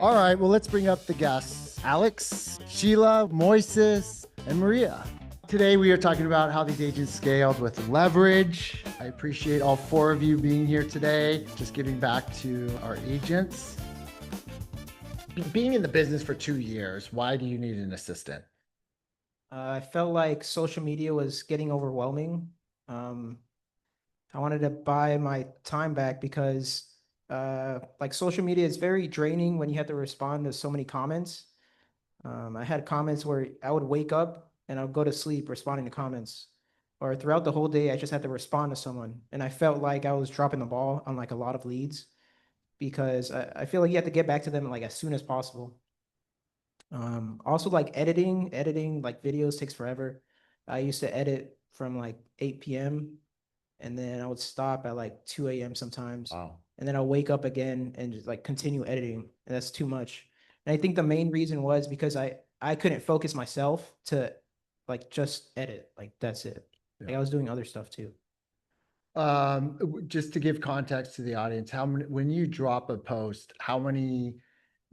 All right, well, let's bring up the guests. Alex, Sheila, Moises, and Maria. Today we are talking about how these agents scaled with leverage. I appreciate all four of you being here today, just giving back to our agents. Being in the business for 2 years, why do you need an assistant? I felt like social media was getting overwhelming. I wanted to buy my time back because like social media is very draining when you have to respond to so many comments. I had comments where I would wake up and I would go to sleep responding to comments, or throughout the whole day I just had to respond to someone, and I felt like I was dropping the ball on like a lot of leads because I feel like you have to get back to them like as soon as possible. Also like editing like videos takes forever. I used to edit from like 8 p.m. and then I would stop at like 2 a.m. sometimes. Wow. And then I'll wake up again and just like continue editing. And that's too much. And I think the main reason was because I couldn't focus myself to like just edit. Like that's it. Like I was doing other stuff too. Just to give context to the audience, how many, when you drop a post, how many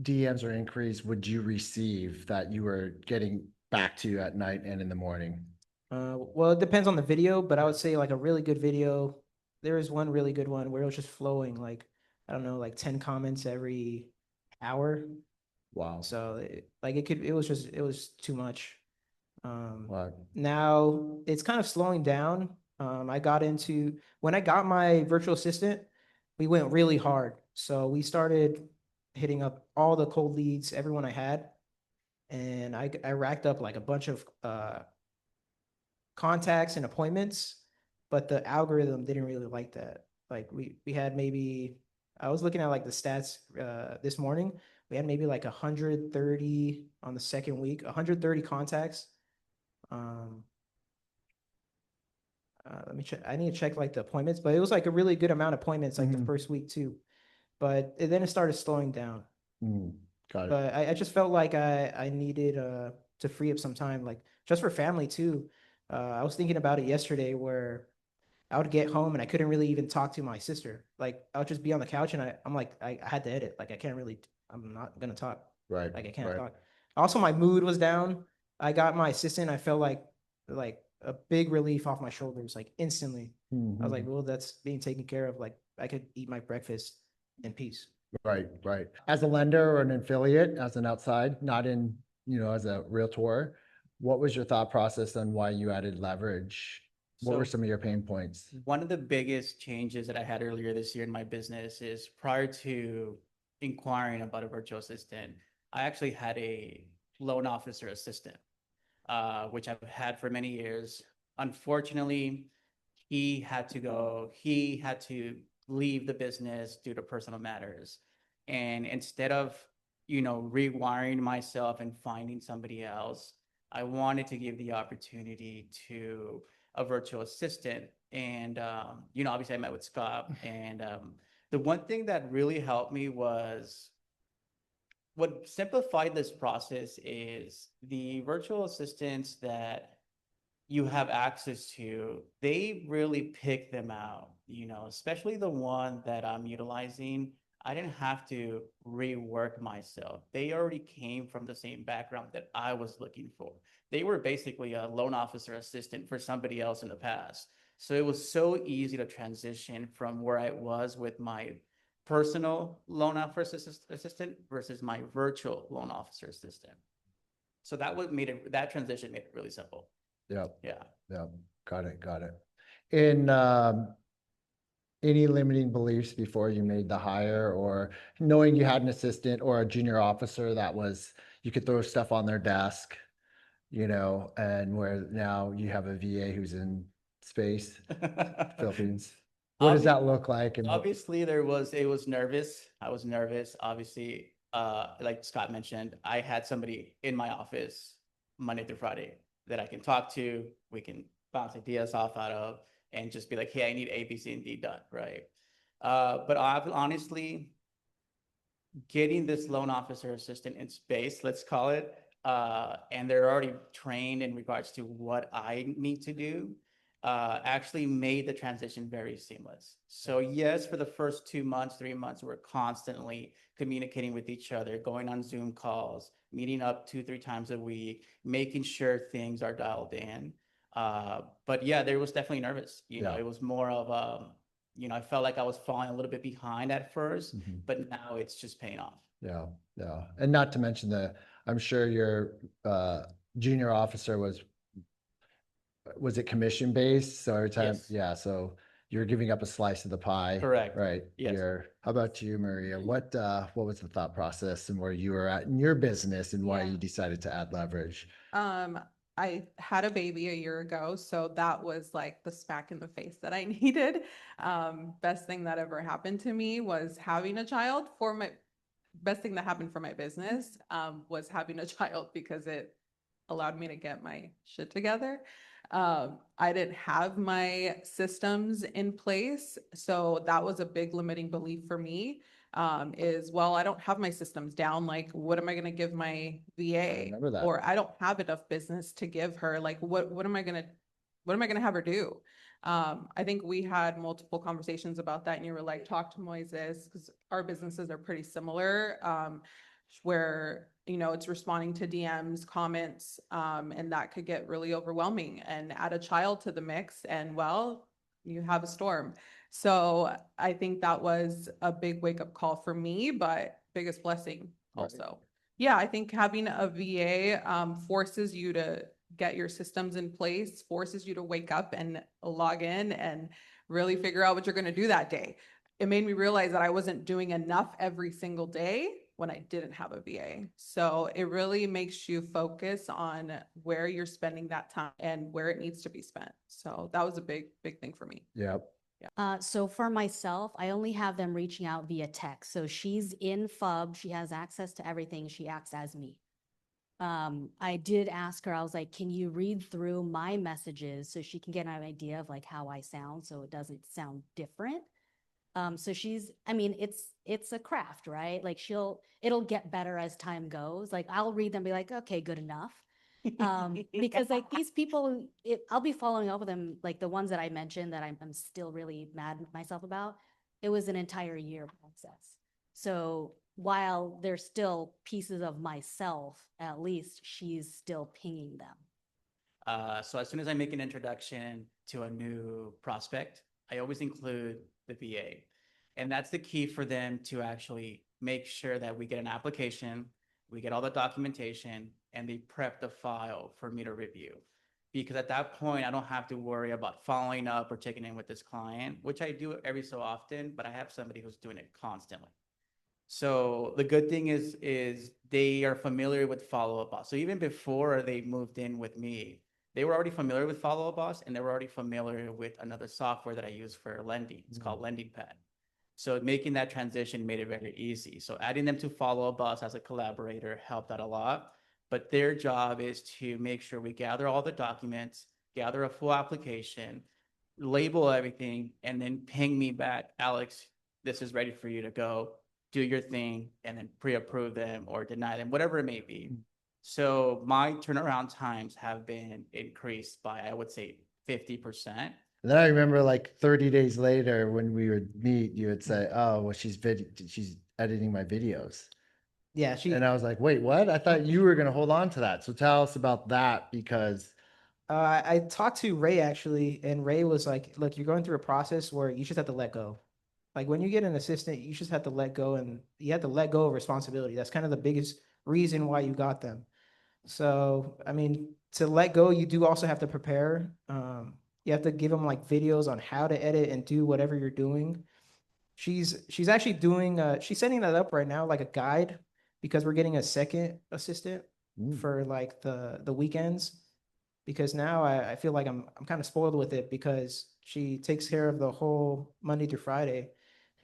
DMs or inquiries would you receive that you were getting back to you at night and in the morning? Well, it depends on the video, but I would say like a really good video. There is one really good one where it was just flowing, like, I don't know, like 10 comments every hour. Wow. So like it was too much. Wow. Now it's kind of slowing down. When I got my virtual assistant, we went really hard. So we started hitting up all the cold leads, everyone I had, and I racked up like a bunch of contacts and appointments, but the algorithm didn't really like that. Like we had maybe, I was looking at like the stats this morning. We had maybe like 130 on the second week, 130 contacts. Um, Let me check. I need to check like the appointments, but it was like a really good amount of appointments like the first week too. Then it started slowing down. Got it. But I just felt like I needed to free up some time, like just for family too. I was thinking about it yesterday where I would get home and I couldn't really even talk to my sister. Like I would just be on the couch and I'm like, I had to edit. Like I can't really, I'm not gonna talk. Right. Like I can't Right. talk. Also, my mood was down. I got my assistant. I felt like a big relief off my shoulders, like instantly. I was like, well, that's being taken care of. Like I could eat my breakfast in peace. Right. Right. As a lender or an affiliate, as an outside, not in, as a realtor, what was your thought process on why you added leverage? What were So some of your pain points? one of the biggest changes that I had earlier this year in my business is prior to inquiring about a virtual assistant, I actually had a loan officer assistant, which I've had for many years. Unfortunately, he had to leave the business due to personal matters. And instead of, rewiring myself and finding somebody else, I wanted to give the opportunity to a virtual assistant. And, obviously I met with Scott. And the one thing that really helped me was what simplified this process is the virtual assistants that you have access to, they really pick them out, especially the one that I'm utilizing. I didn't have to rework myself. They already came from the same background that I was looking for. They were basically a loan officer assistant for somebody else in the past. So it was so easy to transition from where I was with my personal loan officer assistant versus my virtual loan officer assistant. So that transition made it really simple. Yeah. Yeah. Yeah. Got it. Got it. In any limiting beliefs before you made the hire, or knowing you had an assistant or a junior officer that was, you could throw stuff on their desk, and where now you have a VA who's in space, Philippines. What does that look like? And Obviously it was nervous. I was nervous. Obviously, like Scott mentioned, I had somebody in my office Monday through Friday that I can talk to. We can bounce ideas off out of and just be like, hey, I need A, B, C, and D done, right? But honestly, getting this loan officer assistant in space, let's call it, and they're already trained in regards to what I need to do. actually made the transition very seamless. So yes, for the first 2 months, 3 months, we're constantly communicating with each other, going on Zoom calls, meeting up 2, 3 times a week, making sure things are dialed in. But yeah, there was definitely nervous. You know, Yeah. it was more of I felt like I was falling a little bit behind at first, Mhm. but now it's just paying off. Yeah, yeah. And not to mention I'm sure your junior officer was it commission based? So every time, Yes. yeah, so you're giving up a slice of the pie. Correct. Right. Yes. How about you, Maria? What was the thought process and where you were at in your business and why Yeah. you decided to add leverage? I had a baby a year ago, so that was like the smack in the face that I needed. Best thing that ever happened to me was having a child. Best thing that happened for my business was having a child, because it allowed me to get my shit together. I didn't have my systems in place, so that was a big limiting belief for me. Well, I don't have my systems down. Like, what am I going to give my VA? remember that. Or I don't have enough business to give her. Like, what am I going to have her do? I think we had multiple conversations about that, and you were like, talk to Moises, because our businesses are pretty similar, where, it's responding to DMs, comments, and that could get really overwhelming. And add a child to the mix, and well, you have a storm. So I think that was a big wake up call for me, but biggest blessing Right. also. Yeah, I think having a VA forces you to get your systems in place, forces you to wake up and log in and really figure out what you're going to do that day. It made me realize that I wasn't doing enough every single day when I didn't have a VA. So it really makes you focus on where you're spending that time and where it needs to be spent. So that was a big, big thing for me. Yeah. So for myself, I only have them reaching out via text. So she's in FUB. She has access to everything. She acts as me. I did ask her, I was like, can you read through my messages so she can get an idea of like how I sound, so it doesn't sound different. So it's a craft, right? Like it'll get better as time goes. Like I'll read them and be like, okay, good enough. Because like these people, I'll be following up with them, like the ones that I mentioned that I'm still really mad at myself about. It was an entire year process. So while there's still pieces of myself, at least she's still pinging them. So as soon as I make an introduction to a new prospect, I always include the VA. And that's the key for them to actually make sure that we get an application, we get all the documentation, and they prep the file for me to review. Because at that point, I don't have to worry about following up or checking in with this client, which I do every so often, but I have somebody who's doing it constantly. So the good thing is they are familiar with Follow Up Boss. So even before they moved in with me, they were already familiar with Follow Up Boss, and they were already familiar with another software that I use for lending. It's called Lending Pad. So making that transition made it very easy. So adding them to Follow Up Boss as a collaborator helped out a lot. But their job is to make sure we gather all the documents, gather a full application, label everything, and then ping me back, Alex, this is ready for you to go. Do your thing, and then pre-approve them or deny them, whatever it may be. So my turnaround times have been increased by, I would say, 50%. And then I remember like 30 days later when we would meet, you would say, oh, well, she's editing my videos. Yeah, And I was like, wait, what? I thought you were going to hold on to that. So tell us about that, because I talked to Ray actually, and Ray was like, look, you're going through a process where you just have to let go. Like when you get an assistant, you just have to let go, and you have to let go of responsibility. That's kind of the biggest reason why you got them. So, I mean, to let go, you do also have to prepare. You have to give them like videos on how to edit and do whatever you're doing. She's actually doing, she's setting that up right now, like a guide, because we're getting a second assistant for like the weekends. Because now I feel like I'm kind of spoiled with it, because she takes care of the whole Monday through Friday.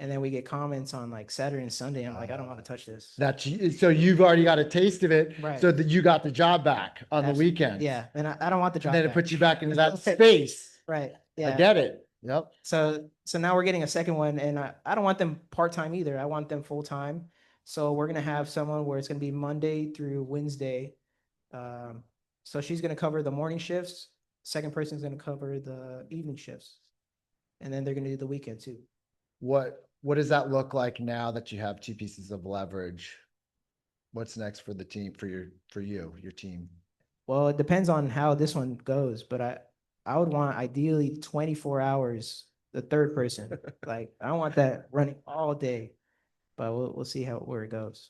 And then we get comments on like Saturday and Sunday. I'm like, I don't want to touch this. so you've already got a taste of it, Right. so that you got the job back on the weekend. Yeah, and I don't want the job And then it back. puts you back into that space. Right. I Yeah. get it. Yep. So now we're getting a second one, and I don't want them part-time either. I want them full-time. So we're gonna have someone where it's gonna be Monday through Wednesday. So she's gonna cover the morning shifts. second person's gonna cover the evening shifts. And then they're gonna do the weekend too. What does that look like now that you have two pieces of leverage? What's next for the team, your team? Well, it depends on how this one goes, but I would want ideally 24 hours, the third person. Like, I don't want that running all day, but we'll see where it goes.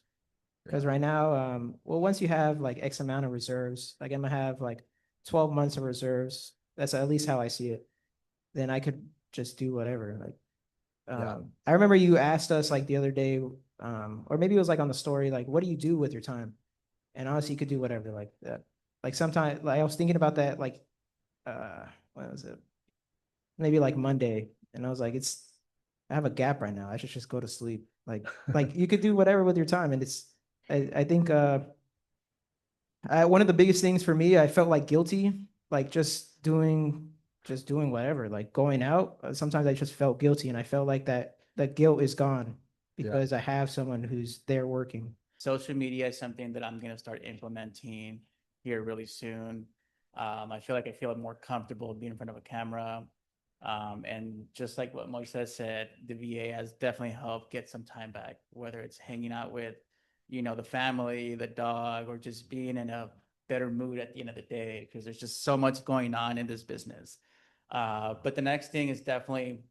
Because right now, well, once you have like X amount of reserves, like I'm gonna have like 12 months of reserves. That's at least how I see it. Then I could just do whatever. Like, Yeah. I remember you asked us like the other day, or maybe it was like on the story, like, what do you do with your time? And honestly, you could do whatever like that. Like sometimes, like I was thinking about that, like, what was it? Maybe like Monday, and I was like, I have a gap right now. I should just go to sleep. Like you could do whatever with your time, and I think, one of the biggest things for me, I felt like guilty, like just doing whatever, like going out. Sometimes I just felt guilty, and I felt like that guilt is gone Yeah. because I have someone who's there working. Social media is something that I'm going to start implementing here really soon. I feel more comfortable being in front of a camera. And just like what Moises said, the VA has definitely helped get some time back, whether it's hanging out with, the family, the dog, or just being in a better mood at the end of the day, because there's just so much going on in this business. But the next thing is definitely,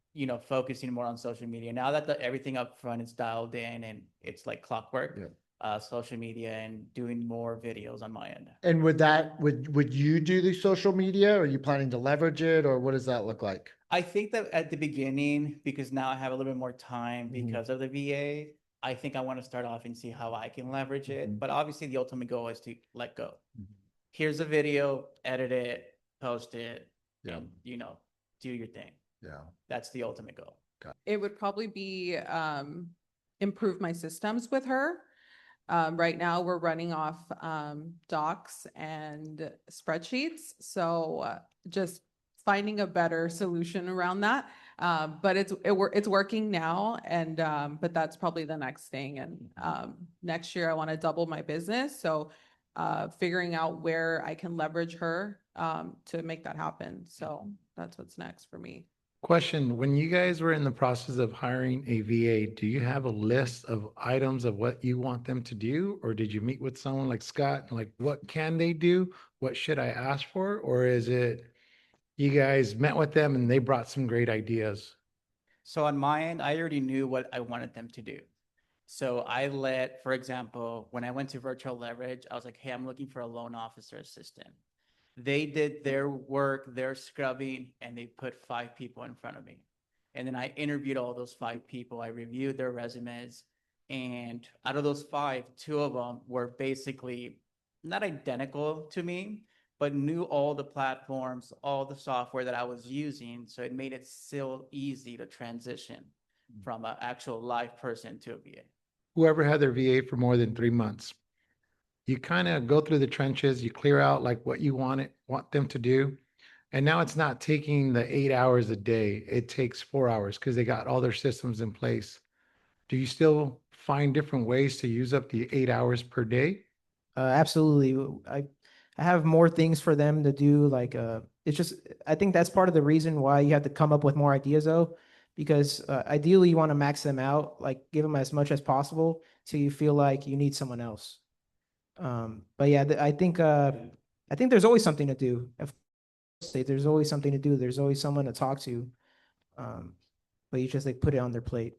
focusing more on social media. Now that everything up front is dialed in and it's like clockwork, social media and doing more videos on my end. And would you do the social media? Or are you planning to leverage it, or what does that look like? I think that at the beginning, because now I have a little bit more time Mhm. because of the VA, I think I want to start off and see how I can leverage it. Mhm. But obviously, the ultimate goal is to let go. Mhm. Here's a video, edit it, post it, Yeah. and do your thing. Yeah. That's the ultimate goal. It would probably be improve my systems with her. Right now, we're running off docs and spreadsheets. So just finding a better solution around that. But it's working now, and but that's probably the next thing. And next year, I want to double my business. So figuring out where I can leverage her to make that happen. So that's what's next for me. Question, when you guys were in the process of hiring a VA, do you have a list of items of what you want them to do? Or did you meet with someone like Scott, and like, what can they do? What should I ask for? Or is it you guys met with them and they brought some great ideas? So on my end, I already knew what I wanted them to do. So for example, when I went to Virtuleverage, I was like, hey, I'm looking for a loan officer assistant. They did their work, their scrubbing, and they put 5 people in front of me. And then I interviewed all those 5 people. I reviewed their resumes. And out of those 5, 2 of them were basically not identical to me, but knew all the platforms, all the software that I was using. So it made it still easy to transition from an actual live person to a VA. Whoever had their VA for more than 3 months, you kind of go through the trenches, you clear out like what you want them to do. And now it's not taking the 8 hours a day. It takes 4 hours because they got all their systems in place. Do you still find different ways to use up the 8 hours per day? Absolutely. I have more things for them to do. Like, it's just, I think that's part of the reason why you have to come up with more ideas though, because ideally you want to max them out, like give them as much as possible till you feel like you need someone else. But yeah, I think there's always something to do. There's always something to do. There's always someone to talk to. But you just like put it on their plate.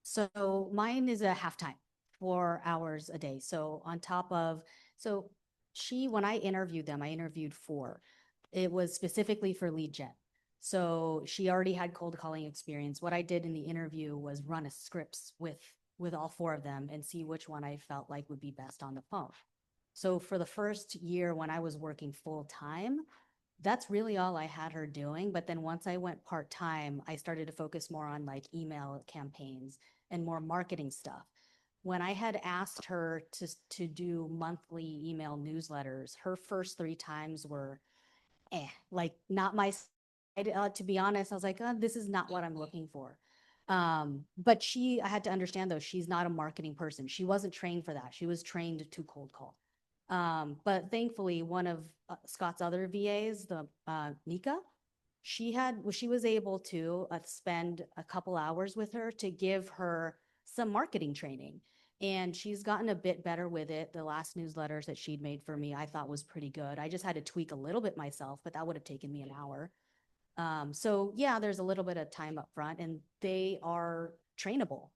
So mine is a half time, 4 hours a day. So on top of, when I interviewed them, I interviewed 4. It was specifically for lead gen. So she already had cold calling experience. What I did in the interview was run a scripts with all 4 of them and see which one I felt like would be best on the phone. So for the first year when I was working full time, that's really all I had her doing. But then once I went part-time, I started to focus more on like email campaigns and more marketing stuff. When I had asked her to do monthly email newsletters, her first 3 times were like not my, to be honest, I was like, oh, this is not what I'm looking for. But I had to understand though, she's not a marketing person. She wasn't trained for that. She was trained to cold call. But thankfully, one of Scott's other VAs, the Nika, she was able to spend a couple hours with her to give her some marketing training. And she's gotten a bit better with it. The last newsletters that she'd made for me, I thought was pretty good. I just had to tweak a little bit myself, but that would have taken me an hour. So yeah, there's a little bit of time up front, and they are trainable.